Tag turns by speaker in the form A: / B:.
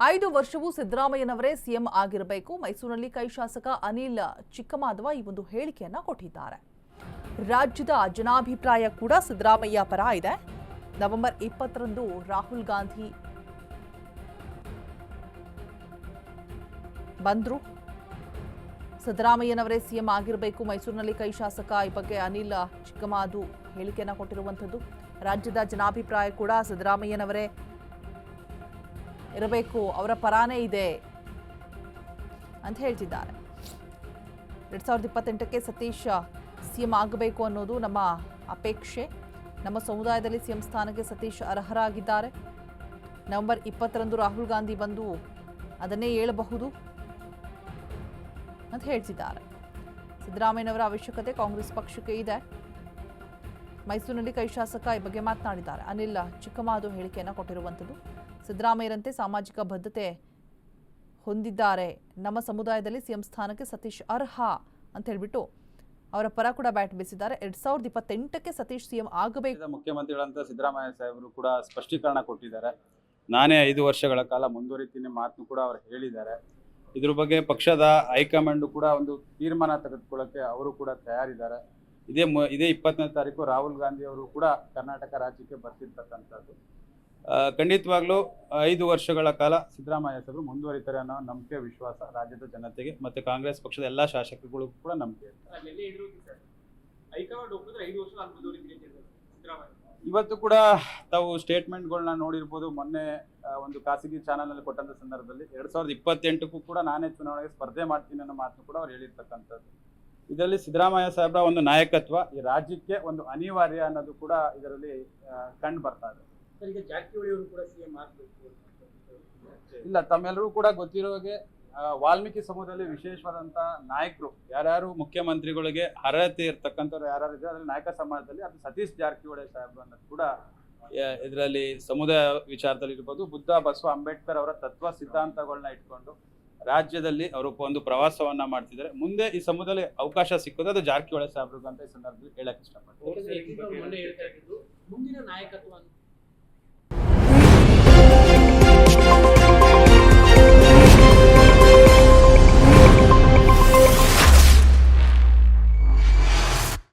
A: 5 ವರ್ಷವೂ ಸಿದ್ದರಾಮಯ್ಯನವರೇ ಸಿಎಂ ಆಗಿರಬೇಕು. ಮೈಸೂರಿನಲ್ಲಿ ಕೈ ಶಾಸಕ ಅನಿಲ್ ಚಿಕ್ಕಮಾದವ ಈ ಒಂದು ಹೇಳಿಕೆಯನ್ನ ಕೊಟ್ಟಿದ್ದಾರೆ. ರಾಜ್ಯದ ಜನಾಭಿಪ್ರಾಯ ಕೂಡ ಸಿದ್ದರಾಮಯ್ಯ ಪರ ಇದೆ. ನವೆಂಬರ್ 20ರಂದು ರಾಹುಲ್ ಗಾಂಧಿ ಬಂದ್ರು. ಸಿದ್ದರಾಮಯ್ಯನವರೇ ಸಿಎಂ ಆಗಿರಬೇಕು. ಮೈಸೂರಿನಲ್ಲಿ ಕೈ ಶಾಸಕ ಈ ಬಗ್ಗೆ ಅನಿಲ್ ಚಿಕ್ಕಮಾದು ಹೇಳಿಕೆಯನ್ನ ಕೊಟ್ಟಿರುವಂಥದ್ದು. ರಾಜ್ಯದ ಜನಾಭಿಪ್ರಾಯ ಕೂಡ ಸಿದ್ದರಾಮಯ್ಯನವರೇ ಇರಬೇಕು, ಅವರ ಪರಾನೇ ಇದೆ ಅಂತ ಹೇಳ್ತಿದ್ದಾರೆ. 2028ಕ್ಕೆ ಸತೀಶ್ ಸಿಎಂ ಆಗಬೇಕು ಅನ್ನೋದು ನಮ್ಮ ಅಪೇಕ್ಷೆ. ನಮ್ಮ ಸಮುದಾಯದಲ್ಲಿ ಸಿಎಂ ಸ್ಥಾನಕ್ಕೆ ಸತೀಶ್ ಅರ್ಹರಾಗಿದ್ದಾರೆ. ನವೆಂಬರ್ 20ರಂದು ರಾಹುಲ್ ಗಾಂಧಿ ಬಂದು ಅದನ್ನೇ ಹೇಳಬಹುದು ಅಂತ ಹೇಳ್ತಿದ್ದಾರೆ. ಸಿದ್ದರಾಮಯ್ಯನವರ ಅವಶ್ಯಕತೆ ಕಾಂಗ್ರೆಸ್ ಪಕ್ಷಕ್ಕೆ ಇದೆ. ಮೈಸೂರಿನಲ್ಲಿ ಕೈ ಶಾಸಕ ಈ ಬಗ್ಗೆ ಮಾತನಾಡಿದ್ದಾರೆ. ಅನಿಲ್ ಚಿಕ್ಕಮಾದು ಹೇಳಿಕೆಯನ್ನು ಕೊಟ್ಟಿರುವಂಥದ್ದು. ಸಿದ್ದರಾಮಯ್ಯರಂತೆ ಸಾಮಾಜಿಕ ಬದ್ಧತೆ ಹೊಂದಿದ್ದಾರೆ. ನಮ್ಮ ಸಮುದಾಯದಲ್ಲಿ ಸಿಎಂ ಸ್ಥಾನಕ್ಕೆ ಸತೀಶ್ ಅರ್ಹ ಅಂತ ಹೇಳ್ಬಿಟ್ಟು ಅವರ ಪರ ಕೂಡ ಬ್ಯಾಟ್ ಬೀಸಿದ್ದಾರೆ. 2028ಕ್ಕೆ ಸತೀಶ್ ಸಿಎಂ ಆಗಬೇಕು.
B: ಮುಖ್ಯಮಂತ್ರಿಗಳಂತ ಸಿದ್ದರಾಮಯ್ಯ ಸಾಹೇಬರು ಕೂಡ ಸ್ಪಷ್ಟೀಕರಣ ಕೊಟ್ಟಿದ್ದಾರೆ. ನಾನೇ 5 ವರ್ಷಗಳ ಕಾಲ ಮುಂದುವರಿತೀನಿ ಮಾತನ್ನು ಕೂಡ ಅವರು ಹೇಳಿದ್ದಾರೆ. ಇದ್ರ ಬಗ್ಗೆ ಪಕ್ಷದ ಹೈಕಮಾಂಡ್ ಕೂಡ ಒಂದು ತೀರ್ಮಾನ ತೆಗೆದುಕೊಳ್ಳಕ್ಕೆ ಅವರು ಕೂಡ ತಯಾರಿದ್ದಾರೆ. ಇದೇ 20ನೇ ತಾರೀಕು ರಾಹುಲ್ ಗಾಂಧಿ ಅವರು ಕೂಡ ಕರ್ನಾಟಕ ರಾಜ್ಯಕ್ಕೆ ಬರ್ತಿರ್ತಕ್ಕಂಥದ್ದು. ಖಂಡಿತವಾಗ್ಲೂ 5 ವರ್ಷಗಳ ಕಾಲ ಸಿದ್ದರಾಮಯ್ಯ ಸಾಹೇಬರು ಮುಂದುವರಿತಾರೆ ಅನ್ನೋ ನಂಬಿಕೆ ವಿಶ್ವಾಸ ರಾಜ್ಯದ ಜನತೆಗೆ ಮತ್ತೆ ಕಾಂಗ್ರೆಸ್ ಪಕ್ಷದ ಎಲ್ಲಾ ಶಾಸಕರಿಗೂ ಕೂಡ ನಂಬಿಕೆ ಇದೆ. ಇವತ್ತು ಕೂಡ ತಾವು ಸ್ಟೇಟ್ಮೆಂಟ್ಗಳನ್ನ ನೋಡಿರ್ಬೋದು. ಮೊನ್ನೆ ಒಂದು ಖಾಸಗಿ ಚಾನಲ್ ನಲ್ಲಿ ಕೊಟ್ಟಂತ ಸಂದರ್ಭದಲ್ಲಿ 2028ಕ್ಕೂ ಕೂಡ ನಾನೇ ಚುನಾವಣೆಗೆ ಸ್ಪರ್ಧೆ ಮಾಡ್ತೀನಿ ಅನ್ನೋ ಮಾತನ್ನು ಕೂಡ ಅವ್ರು ಹೇಳಿರ್ತಕ್ಕಂಥದ್ದು. ಇದರಲ್ಲಿ ಸಿದ್ದರಾಮಯ್ಯ ಸಾಹೇಬ್ರ ಒಂದು ನಾಯಕತ್ವ ಈ ರಾಜ್ಯಕ್ಕೆ ಒಂದು ಅನಿವಾರ್ಯ ಅನ್ನೋದು ಕೂಡ ಇದರಲ್ಲಿ ಕಂಡು ಬರ್ತಾ ಇದೆ.
C: ಈಗ ಜಾರಕಿಹೊಳಿ ಅವರು ಕೂಡ ಸಿಎಂ ಆಗಬೇಕು
B: ಇಲ್ಲ, ತಮ್ಮೆಲ್ಲರೂ ಕೂಡ ಗೊತ್ತಿರೋ ಹಾಗೆ ವಾಲ್ಮೀಕಿ ಸಮೂಹದಲ್ಲಿ ವಿಶೇಷವಾದಂತ ನಾಯಕರು ಯಾರ್ಯಾರು ಮುಖ್ಯಮಂತ್ರಿಗಳಿಗೆ ಅರ್ಹತೆ ಇರ್ತಕ್ಕಂಥವ್ರು ಯಾರ್ಯಾರು ಇದ್ದಾರೆ ಅದ್ರಲ್ಲಿ ನಾಯಕ ಸಮಾಜದಲ್ಲಿ ಅದು ಸತೀಶ್ ಜಾರಕಿಹೊಳಿ ಸಾಹೇಬ್ರು ಅನ್ನೋದು ಕೂಡ ಇದರಲ್ಲಿ ಸಮುದಾಯ ವಿಚಾರದಲ್ಲಿ ಇರ್ಬೋದು. ಬುದ್ಧ ಬಸವ ಅಂಬೇಡ್ಕರ್ ಅವರ ತತ್ವ ಸಿದ್ಧಾಂತಗಳನ್ನ ಇಟ್ಕೊಂಡು ರಾಜ್ಯದಲ್ಲಿ ಅವರು ಒಂದು ಪ್ರವಾಸವನ್ನ ಮಾಡ್ತಿದ್ದಾರೆ. ಮುಂದೆ ಈ ಸಮುದಾಯದಲ್ಲಿ ಅವಕಾಶ ಸಿಕ್ಕೋದು ಅದು ಜಾರಕಿಹೊಳಿ ಸಾಹೇಬ್ರಿಗೆ ಅಂತ ಈ ಸಂದರ್ಭದಲ್ಲಿ ಹೇಳಕ್ ಇಷ್ಟಪಡ್ತೀನಿ.
C: ಮುಂದಿನ ನಾಯಕತ್ವ